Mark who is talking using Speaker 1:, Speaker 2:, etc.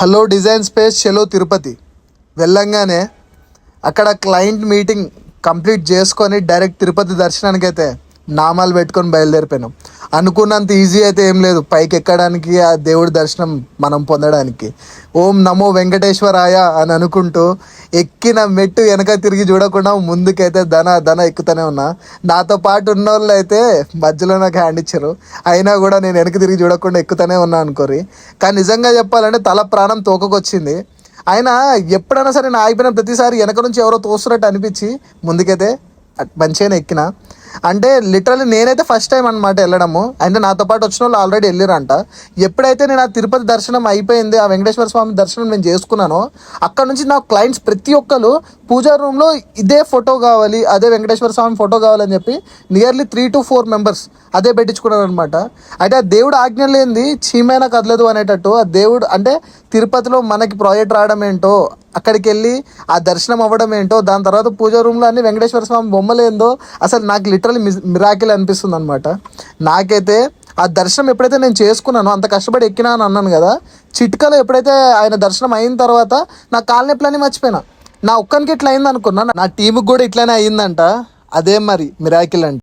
Speaker 1: Hello design space చలో తిరుపతి వెళ్ళంగానే అక్కడ క్లయింట్ మీటింగ్ కంప్లీట్ చేసుకొని డైరెక్ట్ తిరుపతి దర్శనానికి అయితే నామాలు పెట్టుకొని బయలుదేరిపోయినాం. అనుకున్నంత ఈజీ అయితే ఏం లేదు పైకి ఎక్కడానికి, ఆ దేవుడి దర్శనం మనం పొందడానికి. ఓం నమో వెంకటేశ్వరాయ అని అనుకుంటూ ఎక్కిన మెట్టు వెనక తిరిగి చూడకుండా ముందుకైతే ధన ఎక్కుతూనే ఉన్నా. నాతో పాటు ఉన్న వాళ్ళు అయితే మధ్యలో నాకు హ్యాండ్ ఇచ్చారు, అయినా కూడా నేను వెనక తిరిగి చూడకుండా ఎక్కుతూనే ఉన్నా అనుకోరి. కానీ నిజంగా చెప్పాలంటే తల ప్రాణం తోకకొచ్చింది. అయినా ఎప్పుడైనా సరే నా ఆగిపోయిన ప్రతిసారి వెనక నుంచి ఎవరో తోస్తున్నట్టు అనిపించి ముందుకైతే మంచిగానే ఎక్కిన. అంటే లిటరల్లీ నేనైతే ఫస్ట్ టైం అనమాట వెళ్ళడము. అంటే నాతో పాటు వచ్చిన వాళ్ళు ఆల్రెడీ వెళ్ళిరంట. ఎప్పుడైతే నేను ఆ తిరుపతి దర్శనం అయిపోయింది, ఆ వెంకటేశ్వర స్వామి దర్శనం నేను చేసుకున్నానో, అక్కడ నుంచి నా క్లయింట్స్ ప్రతి ఒక్కరు పూజా రూమ్లో ఇదే ఫోటో కావాలి, అదే వెంకటేశ్వర స్వామి ఫోటో కావాలని చెప్పి నియర్లీ 3 to 4 మెంబర్స్ అదే పెట్టించుకున్నారు అనమాట. అయితే ఆ దేవుడు ఆజ్ఞ లేనిది చీమైనా కదలదు అనేటట్టు ఆ దేవుడు అంటే తిరుపతిలో మనకి ప్రాజెక్ట్ రావడం ఏంటో, అక్కడికి వెళ్ళి ఆ దర్శనం అవ్వడం ఏంటో, దాని తర్వాత పూజా రూమ్లో అన్ని వెంకటేశ్వర స్వామి బొమ్మలు ఏందో అసలు నాకు లిటరల్లీ మిరాకిల్ అనిపిస్తుంది అనమాట. నాకైతే ఆ దర్శనం ఎప్పుడైతే నేను చేసుకున్నానో, అంత కష్టపడి ఎక్కినా అని అన్నాను కదా, చిట్కలో ఎప్పుడైతే ఆయన దర్శనం అయిన తర్వాత నా కాళ్ళ నొప్పులన్నీ మర్చిపోయినా. నా ఒక్కనికి ఇట్లా అయింది అనుకున్నా, నా టీంకి కూడా ఇట్లానే అయ్యిందంట. అదే మరి మిరాకిల్ అంటే.